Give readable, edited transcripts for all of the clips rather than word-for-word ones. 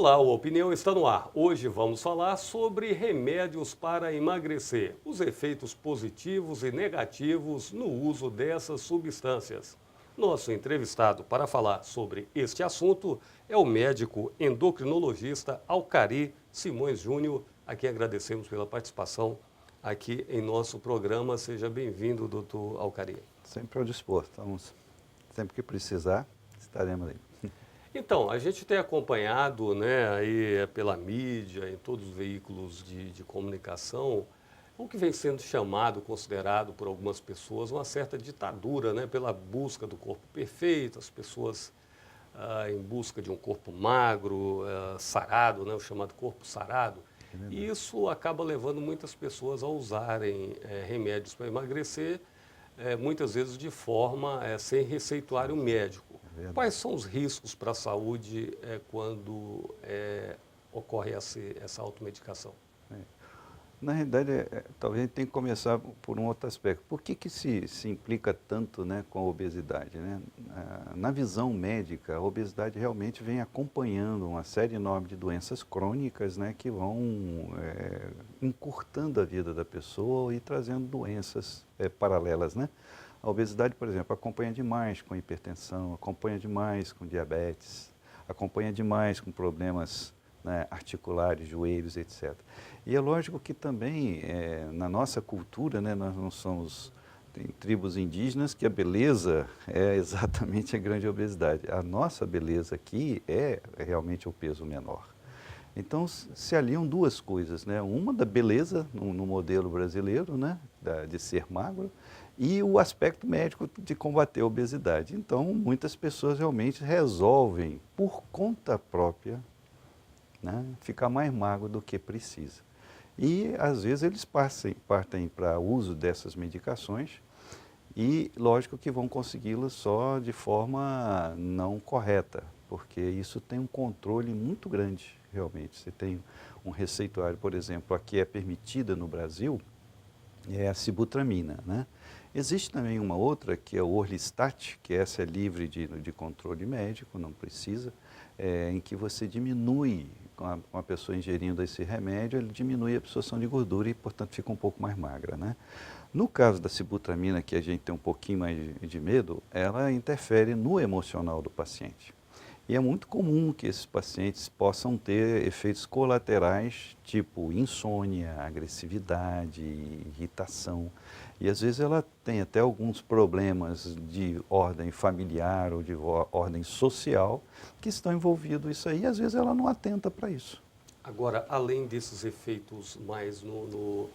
Olá, o Opinião está no ar. Hoje vamos falar sobre remédios para emagrecer, os efeitos positivos e negativos no uso dessas substâncias. Nosso entrevistado para falar sobre este assunto é o médico endocrinologista Alcari Simões Júnior, a quem agradecemos pela participação aqui em nosso programa. Seja bem-vindo, doutor Alcari. Sempre ao dispor, estamos, sempre que precisar, estaremos aí. Então, a gente tem acompanhado, né, aí pela mídia, em todos os veículos de comunicação, o que vem sendo chamado, considerado por algumas pessoas, uma certa ditadura, né, pela busca do corpo perfeito, as pessoas em busca de um corpo magro, sarado, né, o chamado corpo sarado. E isso acaba levando muitas pessoas a usarem remédios para emagrecer, muitas vezes de forma sem receituário médico. Quais são os riscos para a saúde quando ocorre essa automedicação? Na realidade, talvez a gente tenha que começar por um outro aspecto. Por que se implica tanto, né, com a obesidade? Né? Na visão médica, a obesidade realmente vem acompanhando uma série enorme de doenças crônicas, né, que vão encurtando a vida da pessoa e trazendo doenças paralelas, né? A obesidade, por exemplo, acompanha demais com hipertensão, acompanha demais com diabetes, acompanha demais com problemas, né, articulares, joelhos, etc. E é lógico que também, na nossa cultura, né, nós não somos, tem tribos indígenas que a beleza é exatamente a grande obesidade. A nossa beleza aqui é realmente o peso menor. Então, se aliam duas coisas, né? Uma da beleza no modelo brasileiro, né, de ser magro, e o aspecto médico de combater a obesidade. Então, muitas pessoas realmente resolvem, por conta própria, né, ficar mais magro do que precisa. E, às vezes, eles partem para o uso dessas medicações e, lógico, que vão consegui-las só de forma não correta, porque isso tem um controle muito grande, realmente. Você tem um receituário, por exemplo, a que é permitida no Brasil, é a sibutramina, né? Existe também uma outra, que é o Orlistat, que essa é livre de controle médico, não precisa, em que você diminui, com a pessoa ingerindo esse remédio, ele diminui a absorção de gordura e, portanto, fica um pouco mais magra, né? No caso da sibutramina, que a gente tem um pouquinho mais de medo, ela interfere no emocional do paciente. E é muito comum que esses pacientes possam ter efeitos colaterais, tipo insônia, agressividade, irritação. E às vezes ela tem até alguns problemas de ordem familiar ou de ordem social que estão envolvidos isso aí, e às vezes ela não atenta para isso. Agora, além desses efeitos mais no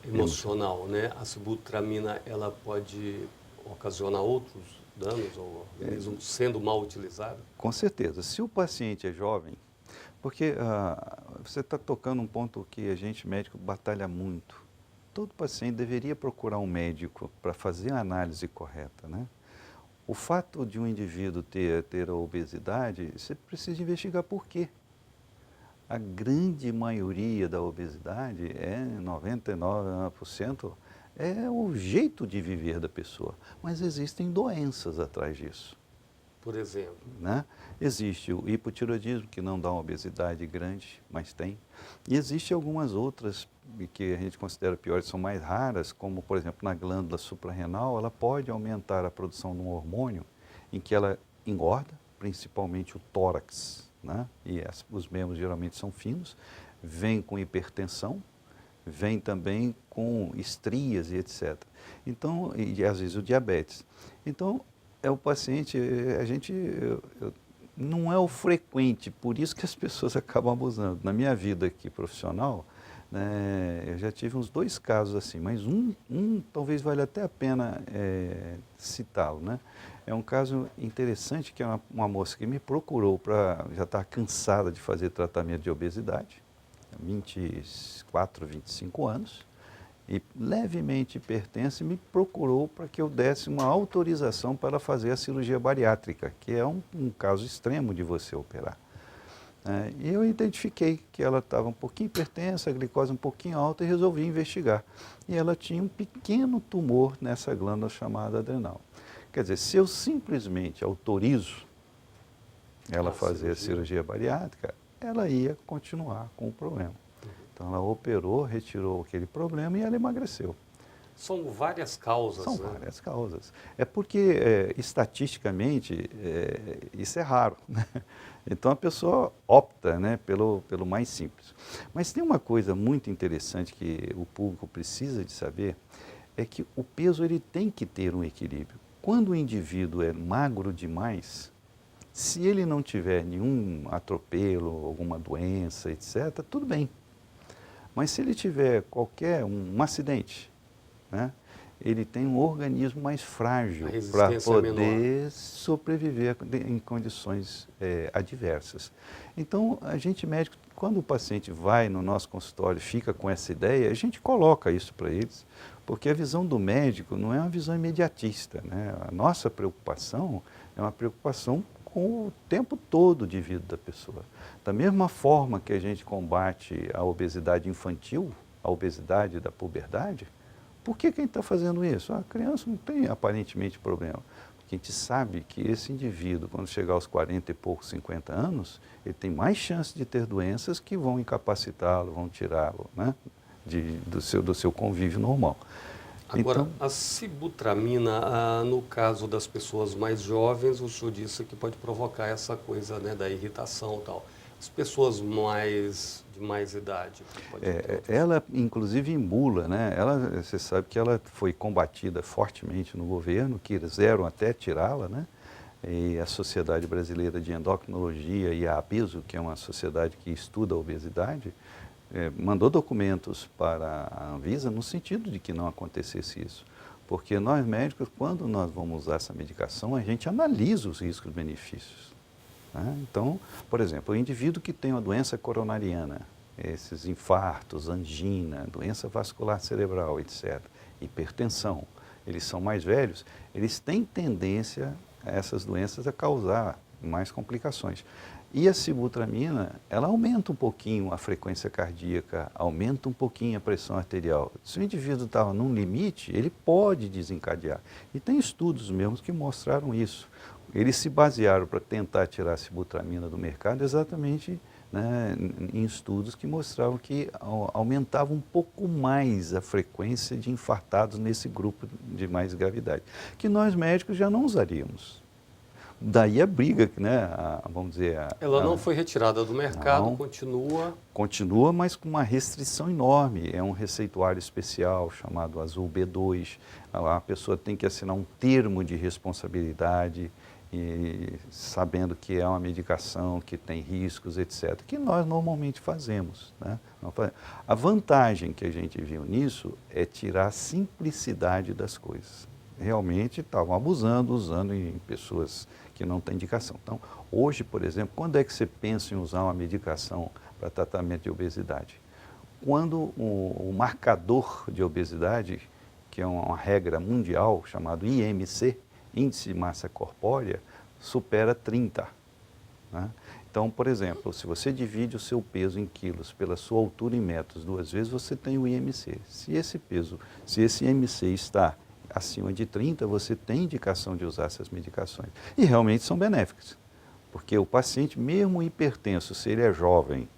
emocional, né? A sibutramina, ela pode ocasionar outros danos ao organismo sendo mal utilizada? Com certeza. Se o paciente é jovem, porque você está tocando um ponto que a gente médico batalha muito. Todo paciente deveria procurar um médico para fazer a análise correta, né? O fato de um indivíduo ter a obesidade, você precisa investigar por quê. A grande maioria da obesidade, 99% é o jeito de viver da pessoa. Mas existem doenças atrás disso. Por exemplo? Né? Existe o hipotireoidismo, que não dá uma obesidade grande, mas tem. E existe algumas outras que a gente considera piores, são mais raras, como, por exemplo, na glândula suprarrenal, ela pode aumentar a produção de um hormônio em que ela engorda, principalmente o tórax, né? E os membros geralmente são finos, vem com hipertensão, vem também com estrias e etc. Então, e às vezes o diabetes. Então, o paciente, não é o frequente, por isso que as pessoas acabam abusando. Na minha vida aqui profissional, né, eu já tive uns 2 casos assim, mas um talvez valha até a pena citá-lo, né? É um caso interessante, que é uma moça que me procurou já estar cansada de fazer tratamento de obesidade, 24, 25 anos, e levemente hipertensa, e me procurou para que eu desse uma autorização para fazer a cirurgia bariátrica, que é um caso extremo de você operar. E eu identifiquei que ela estava um pouquinho hipertensa, a glicose um pouquinho alta, e resolvi investigar. E ela tinha um pequeno tumor nessa glândula chamada adrenal. Quer dizer, se eu simplesmente autorizo, ela fazer a cirurgia bariátrica, ela ia continuar com o problema. Então ela operou, retirou aquele problema e ela emagreceu. São várias causas. São né? várias causas. É porque, estatisticamente, isso é raro. Né? Então a pessoa opta, né, pelo mais simples. Mas tem uma coisa muito interessante que o público precisa de saber, é que o peso ele tem que ter um equilíbrio. Quando o indivíduo é magro demais, se ele não tiver nenhum atropelo, alguma doença, etc., tudo bem. Mas se ele tiver um acidente, né, ele tem um organismo mais frágil para poder sobreviver em condições adversas. Então, a gente médico, quando o paciente vai no nosso consultório, fica com essa ideia, a gente coloca isso para eles, porque a visão do médico não é uma visão imediatista. Né? A nossa preocupação é uma preocupação com o tempo todo de vida da pessoa. Da mesma forma que a gente combate a obesidade infantil, a obesidade da puberdade, por que quem está fazendo isso? A criança não tem aparentemente problema. Porque a gente sabe que esse indivíduo, quando chegar aos 40 e poucos, 50 anos, ele tem mais chance de ter doenças que vão incapacitá-lo, vão tirá-lo, né, do seu convívio normal. Agora, então, a sibutramina, no caso das pessoas mais jovens, o senhor disse que pode provocar essa coisa, né, da irritação e tal. As pessoas de mais idade? Ela, inclusive, em bula, né? Você sabe que ela foi combatida fortemente no governo, quiseram até tirá-la, né? E a Sociedade Brasileira de Endocrinologia e a ABESO, que é uma sociedade que estuda a obesidade, mandou documentos para a Anvisa no sentido de que não acontecesse isso. Porque nós médicos, quando nós vamos usar essa medicação, a gente analisa os riscos e benefícios. Né? Então, por exemplo, o indivíduo que tem uma doença coronariana, esses infartos, angina, doença vascular cerebral, etc., hipertensão, eles são mais velhos, eles têm tendência a essas doenças a causar mais complicações. E a sibutramina, ela aumenta um pouquinho a frequência cardíaca, aumenta um pouquinho a pressão arterial. Se o indivíduo estava num limite, ele pode desencadear. E tem estudos mesmo que mostraram isso. Eles se basearam para tentar tirar a sibutramina do mercado exatamente, né, em estudos que mostravam que aumentava um pouco mais a frequência de infartados nesse grupo de mais gravidade, que nós médicos já não usaríamos. Daí a briga, né, vamos dizer... Ela não foi retirada do mercado, não, continua... Continua, mas com uma restrição enorme. É um receituário especial chamado Azul B2. A pessoa tem que assinar um termo de responsabilidade, e sabendo que é uma medicação que tem riscos, etc., que nós normalmente fazemos. Né? A vantagem que a gente viu nisso é tirar a simplicidade das coisas. Realmente estavam abusando, usando em pessoas que não têm indicação. Então, hoje, por exemplo, quando é que você pensa em usar uma medicação para tratamento de obesidade? Quando o marcador de obesidade, que é uma regra mundial, chamado IMC, Índice de Massa Corpórea, supera 30. Né? Então, por exemplo, se você divide o seu peso em quilos pela sua altura em metros 2 vezes, você tem o IMC. Se esse IMC está acima de 30, você tem indicação de usar essas medicações. E realmente são benéficas, porque o paciente, mesmo hipertenso, se ele é jovem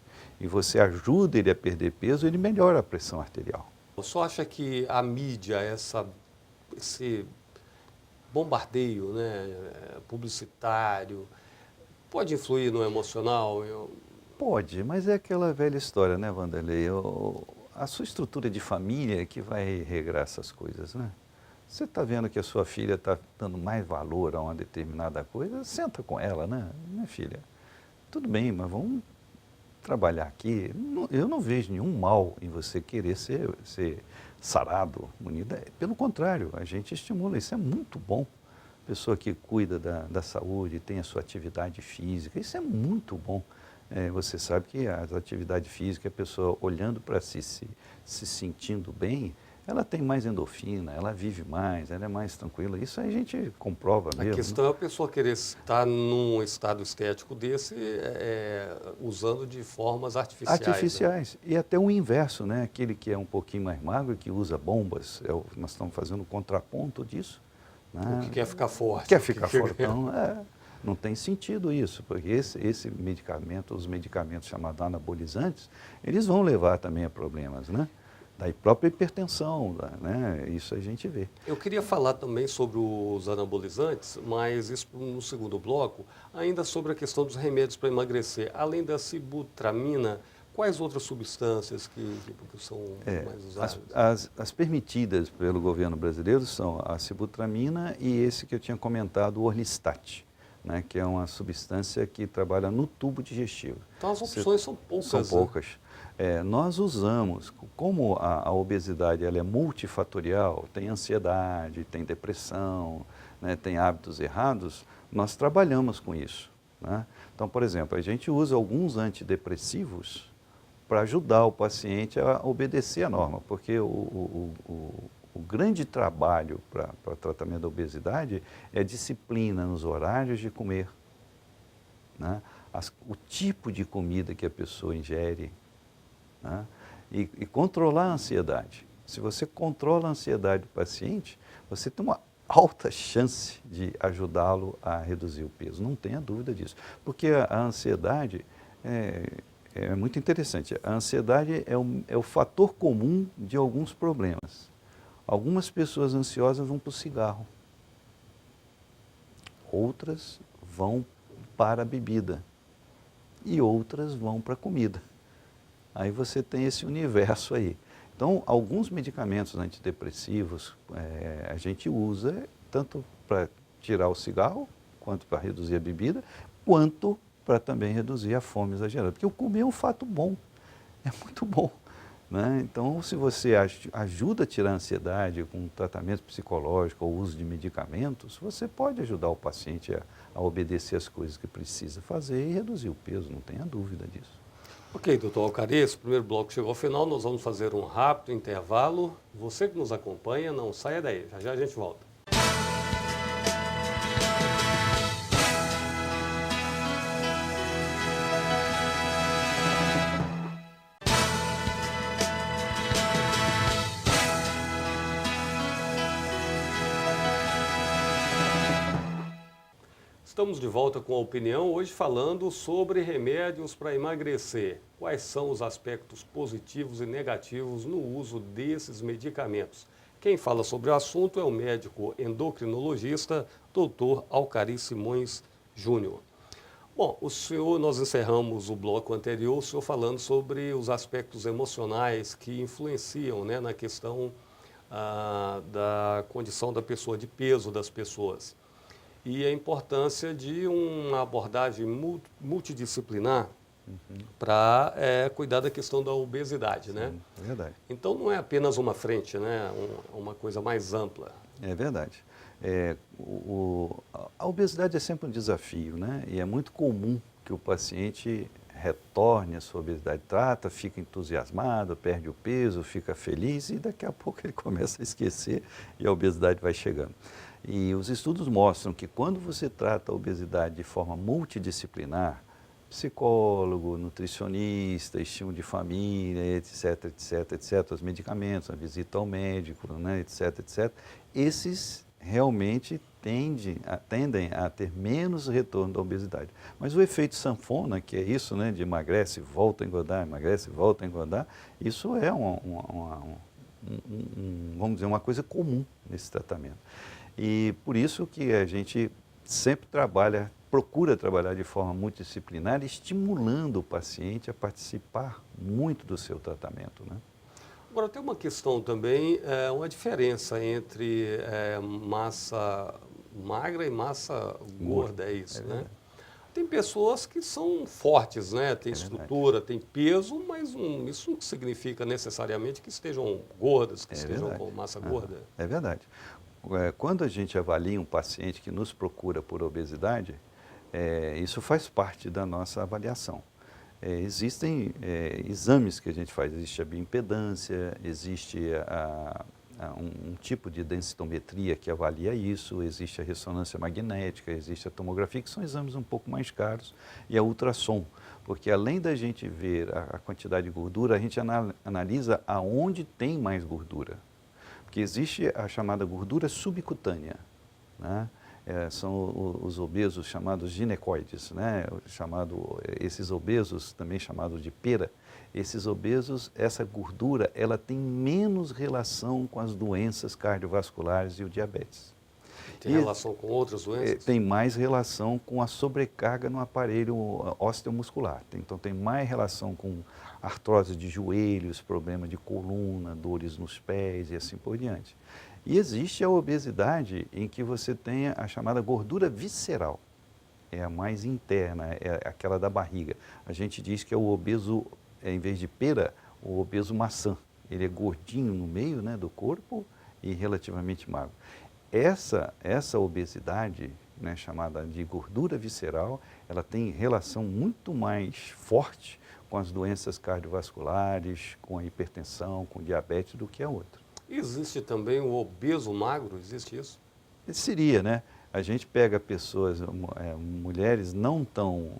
e você ajuda ele a perder peso, ele melhora a pressão arterial. O senhor acha que a mídia, esse bombardeio, né, publicitário, pode influir no emocional? Pode, mas é aquela velha história, né, Wanderlei? A sua estrutura de família é que vai regrar essas coisas, né? Você está vendo que a sua filha está dando mais valor a uma determinada coisa, senta com ela, né? Minha filha, tudo bem, mas vamos trabalhar aqui. Eu não vejo nenhum mal em você querer ser sarado, bonita. Pelo contrário, a gente estimula, isso é muito bom. Pessoa que cuida da saúde, tem a sua atividade física, isso é muito bom. Você sabe que a atividade física, a pessoa olhando para si, se sentindo bem, ela tem mais endorfina, ela vive mais, ela é mais tranquila. Isso a gente comprova mesmo. A questão é a pessoa querer estar num estado estético desse, usando de formas artificiais. Artificiais. Né? E até o inverso, né? Aquele que é um pouquinho mais magro, que usa bombas, nós estamos fazendo um contraponto disso. Né? O que quer ficar forte. Quer ficar fortão. Não tem sentido isso, porque esse medicamento, os medicamentos chamados anabolizantes, eles vão levar também a problemas, né? Da própria hipertensão, né? Isso a gente vê. Eu queria falar também sobre os anabolizantes, mas isso no segundo bloco, ainda sobre a questão dos remédios para emagrecer. Além da sibutramina, quais outras substâncias que são mais usadas? As permitidas pelo governo brasileiro são a sibutramina e esse que eu tinha comentado, o Orlistat, né? Que é uma substância que trabalha no tubo digestivo. Então as opções são poucas. São poucas. Nós usamos, como a obesidade ela é multifatorial, tem ansiedade, tem depressão, né, tem hábitos errados, nós trabalhamos com isso, né? Então, por exemplo, a gente usa alguns antidepressivos para ajudar o paciente a obedecer a norma, porque o grande trabalho para tratamento da obesidade é disciplina nos horários de comer, né? O tipo de comida que a pessoa ingere, né? E controlar a ansiedade. Se você controla a ansiedade do paciente, você tem uma alta chance de ajudá-lo a reduzir o peso, não tenha dúvida disso. Porque a ansiedade é muito interessante. A ansiedade é o fator comum de alguns problemas. Algumas pessoas ansiosas vão para o cigarro, outras vão para a bebida e outras vão para a comida. Aí você tem esse universo aí. Então, alguns medicamentos antidepressivos a gente usa tanto para tirar o cigarro, quanto para reduzir a bebida, quanto para também reduzir a fome exagerada. Porque o comer é um fato bom, é muito bom, né? Então, se você ajuda a tirar a ansiedade com tratamento psicológico ou uso de medicamentos, você pode ajudar o paciente a obedecer as coisas que precisa fazer e reduzir o peso, não tenha dúvida disso. Ok, doutor Alcarice, o primeiro bloco chegou ao final, nós vamos fazer um rápido intervalo. Você que nos acompanha, não saia daí, já já a gente volta. Estamos de volta com a opinião, hoje falando sobre remédios para emagrecer. Quais são os aspectos positivos e negativos no uso desses medicamentos? Quem fala sobre o assunto é o médico endocrinologista, Dr. Alcarice Simões Júnior. Bom, nós encerramos o bloco anterior, o senhor falando sobre os aspectos emocionais que influenciam, né, na questão da condição da pessoa, de peso das pessoas. E a importância de uma abordagem multidisciplinar para cuidar da questão da obesidade, né? É verdade. Então não é apenas uma frente, né? Uma coisa mais ampla. É verdade. A obesidade é sempre um desafio, né? E é muito comum que o paciente retorne à sua obesidade, trata, fica entusiasmado, perde o peso, fica feliz e daqui a pouco ele começa a esquecer e a obesidade vai chegando. E os estudos mostram que quando você trata a obesidade de forma multidisciplinar, psicólogo, nutricionista, estímulo de família, etc, etc, etc, os medicamentos, a visita ao médico, né, etc, etc, esses realmente tendem a ter menos retorno da obesidade. Mas o efeito sanfona, que é isso, né, de emagrece, volta a engordar, emagrece, volta a engordar, isso é vamos dizer, uma coisa comum nesse tratamento. E por isso que a gente sempre procura trabalhar de forma multidisciplinar, estimulando o paciente a participar muito do seu tratamento, né? Agora, tem uma questão também, uma diferença entre massa magra e massa gorda, é isso, né? Tem pessoas que são fortes, né? Tem estrutura, tem peso, mas isso não significa necessariamente que estejam gordas, que estejam com massa gorda. É verdade. Quando a gente avalia um paciente que nos procura por obesidade, isso faz parte da nossa avaliação. Existem exames que a gente faz, existe a bioimpedância, existe um tipo de densitometria que avalia isso, existe a ressonância magnética, existe a tomografia, que são exames um pouco mais caros, e a ultrassom, porque além da gente ver a quantidade de gordura, a gente analisa aonde tem mais gordura. Porque existe a chamada gordura subcutânea, né? são os obesos chamados ginecoides, né? Esses obesos, também chamados de pera, esses obesos, essa gordura, ela tem menos relação com as doenças cardiovasculares e o diabetes. Tem relação com outras doenças? Tem mais relação com a sobrecarga no aparelho osteomuscular. Então tem mais relação com artrose de joelhos, problema de coluna, dores nos pés e assim por diante. E existe a obesidade em que você tem a chamada gordura visceral. É a mais interna, é aquela da barriga. A gente diz que é o obeso, em vez de pera, o obeso maçã. Ele é gordinho no meio, né, do corpo e relativamente magro. Essa obesidade, né, chamada de gordura visceral, ela tem relação muito mais forte com as doenças cardiovasculares, com a hipertensão, com diabetes do que a outra. Existe também o obeso magro, existe isso? Seria, né? A gente pega pessoas, mulheres não tão,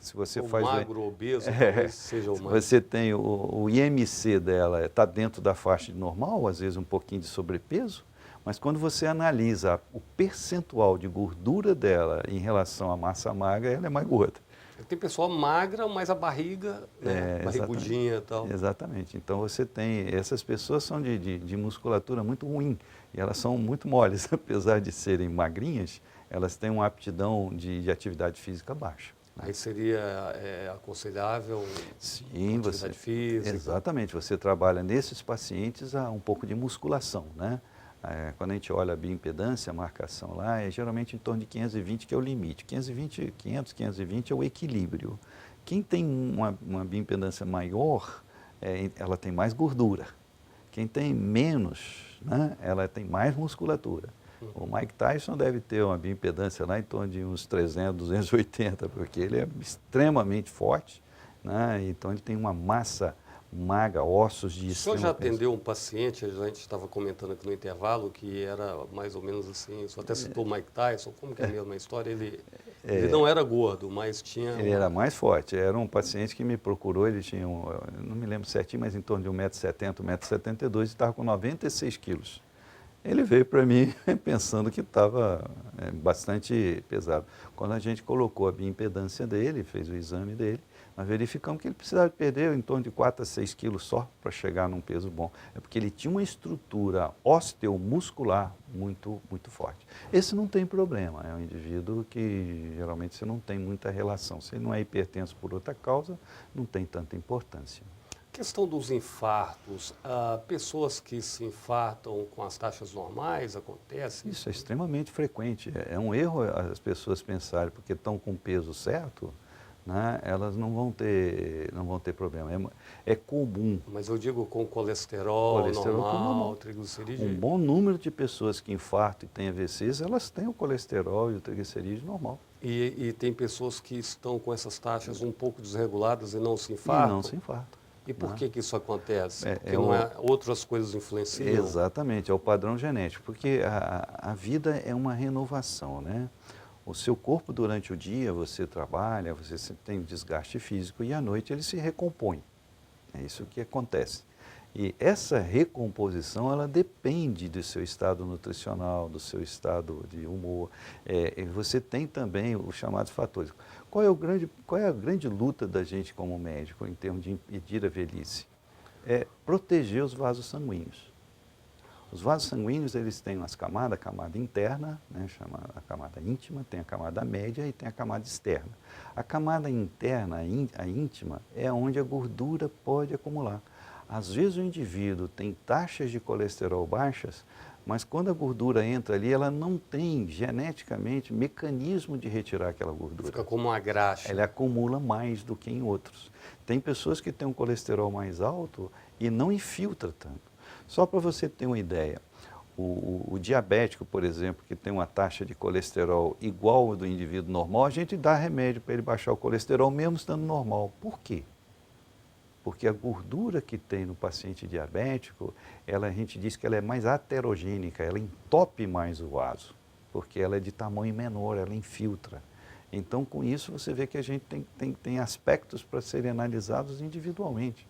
se você O faz... magro, obeso, talvez seja o mais... Você tem o IMC dela, está dentro da faixa de normal, às vezes um pouquinho de sobrepeso, mas quando você analisa o percentual de gordura dela em relação à massa magra, ela é mais gorda. Tem pessoa magra, mas a barriga, né, barrigudinha e tal. Exatamente. Então você tem, essas pessoas são de musculatura muito ruim, e elas são muito moles, apesar de serem magrinhas, elas têm uma aptidão de atividade física baixa. Aí seria aconselhável Sim, atividade física? Exatamente, você trabalha nesses pacientes um pouco de musculação, né? Quando a gente olha a bioimpedância, a marcação lá, é geralmente em torno de 520, que é o limite. 520 é o equilíbrio. Quem tem uma bioimpedância maior, ela tem mais gordura. Quem tem menos, né, ela tem mais musculatura. O Mike Tyson deve ter uma bioimpedância lá em torno de uns 300, 280, porque ele é extremamente forte, né, então ele tem uma massa magra, ossos de extremo O senhor já peso. atendeu um paciente, a gente estava comentando aqui no intervalo, que era mais ou menos assim, o senhor até citou o Mike Tyson, como que é mesmo a história? Ele não era gordo, mas tinha... Ele era mais forte, era um paciente que me procurou, ele tinha, não me lembro certinho, mas em torno de 1,70 m, 1,72 m, e estava com 96 quilos. Ele veio para mim pensando que estava bastante pesado. Quando a gente colocou a bioimpedância dele, fez o exame dele, nós verificamos que ele precisava perder em torno de 4 a 6 quilos só para chegar num peso bom. É porque ele tinha uma estrutura osteomuscular muito, muito forte. Esse não tem problema, é um indivíduo que geralmente você não tem muita relação. Se ele não é hipertenso por outra causa, não tem tanta importância. Questão dos infartos, pessoas que se infartam com as taxas normais, acontece? Isso é extremamente frequente. É um erro as pessoas pensarem, porque estão com o peso certo, né, elas não vão ter problema. É comum. Mas eu digo com colesterol normal, triglicerídeo. Um bom número de pessoas que infartam e têm AVCs, elas têm o colesterol e o triglicerídeo normal. E tem pessoas que estão com essas taxas um pouco desreguladas e não se infartam? E não se infartam. E por que isso acontece? Porque outras coisas influenciam? Exatamente, é o padrão genético, porque a vida é uma renovação, né? O seu corpo durante o dia, você trabalha, você tem desgaste físico e à noite ele se recompõe. É isso que acontece. E essa recomposição, ela depende do seu estado nutricional, do seu estado de humor. Você tem também os chamados fatores. Qual é a grande luta da gente como médico em termos de impedir a velhice? É proteger os vasos sanguíneos. Os vasos sanguíneos, eles têm umas camadas, a camada interna, né, chamada a camada íntima, tem a camada média e tem a camada externa. A camada interna, a íntima, é onde a gordura pode acumular. Às vezes o indivíduo tem taxas de colesterol baixas, mas quando a gordura entra ali, ela não tem geneticamente mecanismo de retirar aquela gordura. Fica como uma graxa. Ela acumula mais do que em outros. Tem pessoas que têm um colesterol mais alto e não infiltra tanto. Só para você ter uma ideia, o diabético, por exemplo, que tem uma taxa de colesterol igual ao do indivíduo normal, a gente dá remédio para ele baixar o colesterol mesmo estando normal. Por quê? Porque a gordura que tem no paciente diabético, a gente diz que ela é mais aterogênica, ela entope mais o vaso, porque ela é de tamanho menor, ela infiltra. Então, com isso, você vê que a gente tem aspectos para serem analisados individualmente.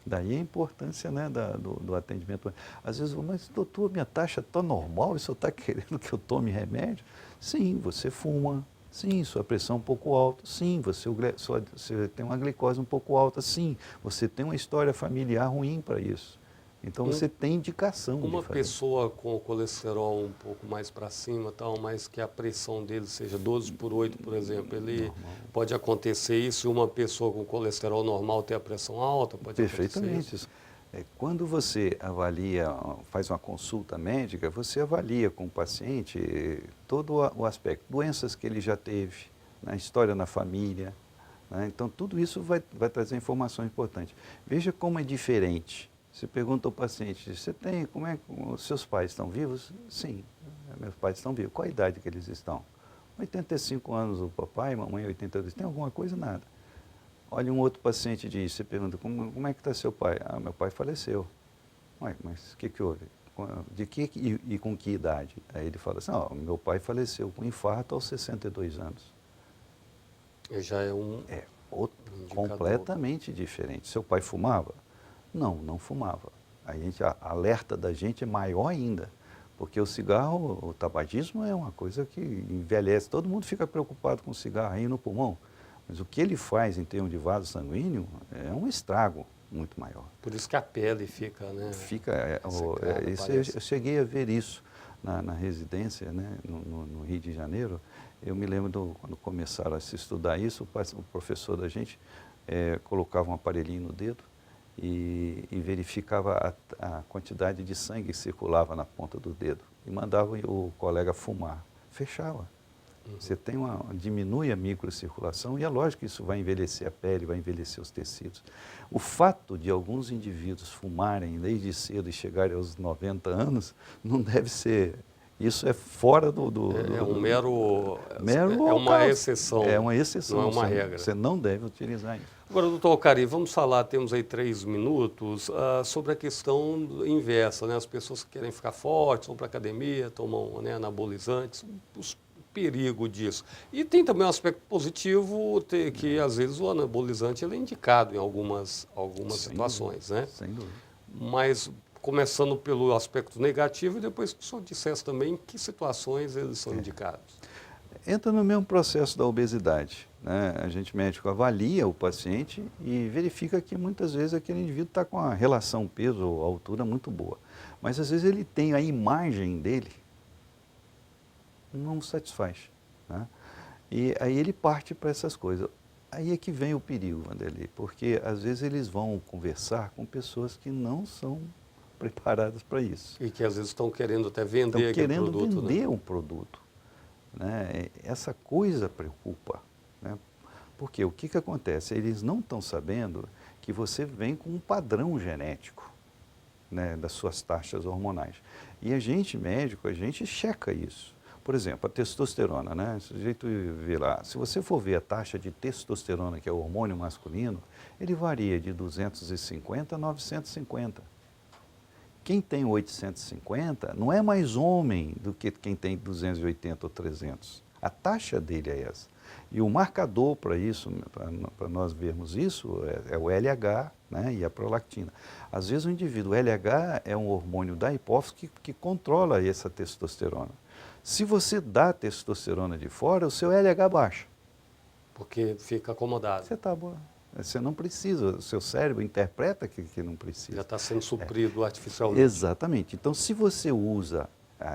Daí a importância, né, do atendimento. Às vezes, mas doutor, minha taxa está normal, o senhor está querendo que eu tome remédio? Sim, você fuma. Sim, sua pressão um pouco alta. Sim, você tem uma glicose um pouco alta. Sim, você tem uma história familiar ruim para isso. Então Um- você tem indicação de Uma fazer. pessoa com o colesterol um pouco mais para cima, tal, mas que a pressão dele seja 12/8, por exemplo, ele Normal. pode acontecer isso e uma pessoa com colesterol normal ter a pressão alta? Pode acontecer isso? Perfeitamente. Quando você avalia, faz uma consulta médica, você avalia com o paciente todo o aspecto, doenças que ele já teve, né, história na família, né, então tudo isso vai trazer informações importantes. Veja como é diferente. Você pergunta ao paciente, os seus pais estão vivos? Sim, meus pais estão vivos. Qual a idade que eles estão? 85 anos o papai, mamãe 82. Tem alguma coisa? Nada. Olha, um outro paciente diz, você pergunta, como é que está seu pai? Ah, meu pai faleceu. Ué, mas o que houve? De que e com que idade? Aí ele fala assim, meu pai faleceu com infarto aos 62 anos. Já é um É indicador. completamente diferente. Seu pai fumava? Não, não fumava. A alerta da gente é maior ainda, porque o cigarro, o tabagismo é uma coisa que envelhece. Todo mundo fica preocupado com o cigarro aí no pulmão, mas o que ele faz em termos de vaso sanguíneo é um estrago muito maior. Por isso que a pele fica, né? Eu cheguei a ver isso na residência, né, no Rio de Janeiro. Eu me lembro quando começaram a se estudar isso, o professor da gente colocava um aparelhinho no dedo e verificava a quantidade de sangue que circulava na ponta do dedo e mandava o colega fumar. Fechava. Você diminui a microcirculação e é lógico que isso vai envelhecer a pele, vai envelhecer os tecidos. O fato de alguns indivíduos fumarem desde cedo e chegarem aos 90 anos não deve ser. Isso é fora É um mero. mero É uma caos. exceção. É uma exceção. Não é uma regra. Você não deve utilizar isso. Agora, doutor Alcari, vamos falar, temos aí 3 minutos, sobre a questão inversa, né? As pessoas que querem ficar fortes, vão para a academia, tomam, né, anabolizantes, o perigo disso. E tem também um aspecto positivo, que às vezes o anabolizante ele é indicado em algumas situações, né? Sem dúvida. Mas começando pelo aspecto negativo e depois que o senhor dissesse também em que situações eles são indicados. Entra no mesmo processo da obesidade, né? A gente médico avalia o paciente e verifica que muitas vezes aquele indivíduo está com a relação peso-altura muito boa. Mas às vezes ele tem a imagem dele, não satisfaz, né? E aí ele parte para essas coisas. Aí é que vem o perigo, Vanderlei, porque às vezes eles vão conversar com pessoas que não são preparadas para isso. E que às vezes estão querendo até vender Estão aquele querendo produto, vender né? um produto, né? Essa coisa preocupa, né? Porque o que acontece? Eles não estão sabendo que você vem com um padrão genético, né, das suas taxas hormonais. E a gente, médico, a gente checa isso. Por exemplo, a testosterona, né? Esse jeito de ver lá. Se você for ver a taxa de testosterona, que é o hormônio masculino, ele varia de 250 a 950. Quem tem 850 não é mais homem do que quem tem 280 ou 300. A taxa dele é essa. E o marcador para isso, para nós vermos isso, é o LH, né, e a prolactina. Às vezes o indivíduo, o LH é um hormônio da hipófise que controla essa testosterona. Se você dá testosterona de fora, o seu LH baixa. Porque fica acomodado. Você está boa. Você não precisa, o seu cérebro interpreta que não precisa. Já está sendo suprido artificialmente. Exatamente. Então, se você usa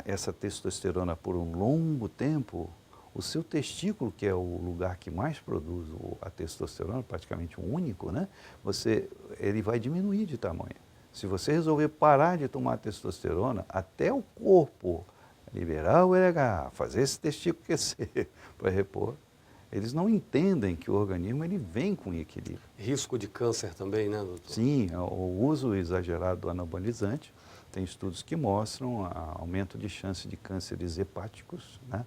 essa testosterona por um longo tempo, o seu testículo, que é o lugar que mais produz a testosterona, praticamente o único, né? Ele vai diminuir de tamanho. Se você resolver parar de tomar testosterona, até o corpo liberar o LH, fazer esse testículo aquecer para repor, eles não entendem que o organismo ele vem com equilíbrio. Risco de câncer também, né, doutor? Sim, o uso exagerado do anabolizante, tem estudos que mostram aumento de chance de cânceres hepáticos, né?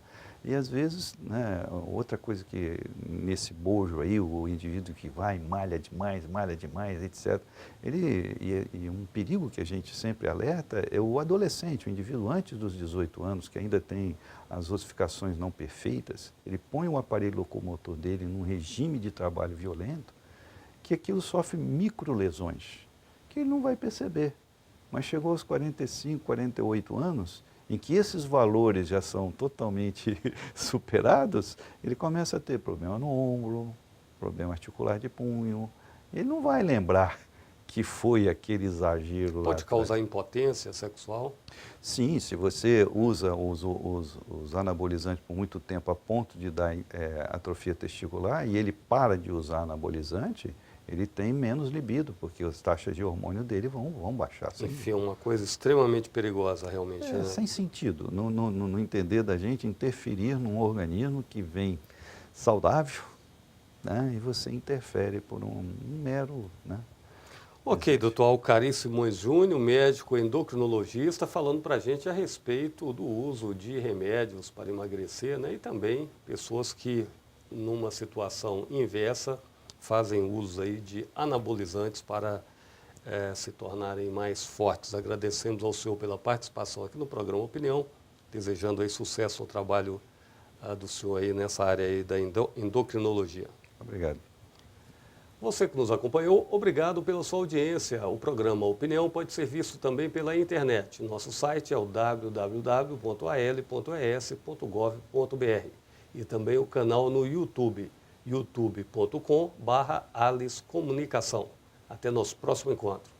E às vezes, né, outra coisa que nesse bojo aí, o indivíduo que vai, malha demais, etc. E um perigo que a gente sempre alerta é o adolescente, o indivíduo antes dos 18 anos, que ainda tem as ossificações não perfeitas, ele põe o aparelho locomotor dele num regime de trabalho violento, que aquilo sofre microlesões, que ele não vai perceber. Mas chegou aos 45, 48 anos, em que esses valores já são totalmente superados, ele começa a ter problema no ombro, problema articular de punho. Ele não vai lembrar que foi aquele exagero lá Pode atrás. causar impotência sexual? Sim, se você usa os anabolizantes por muito tempo a ponto de dar atrofia testicular e ele para de usar anabolizante, ele tem menos libido, porque as taxas de hormônio dele vão baixar. Enfim, é uma coisa extremamente perigosa realmente. Né? Sem sentido, no entender da gente, interferir num organismo que vem saudável, né, e você interfere por um mero... Né, Ok, doutor Alcari Simões Júnior, médico endocrinologista, falando para a gente a respeito do uso de remédios para emagrecer, né? E também pessoas que, numa situação inversa, fazem uso aí de anabolizantes para se tornarem mais fortes. Agradecemos ao senhor pela participação aqui no programa Opinião, desejando aí sucesso no trabalho do senhor aí nessa área aí da endocrinologia. Obrigado. Você que nos acompanhou, obrigado pela sua audiência. O programa Opinião pode ser visto também pela internet. Nosso site é o www.al.es.gov.br e também o canal no YouTube, youtube.com/AlisComunicação. Até nosso próximo encontro.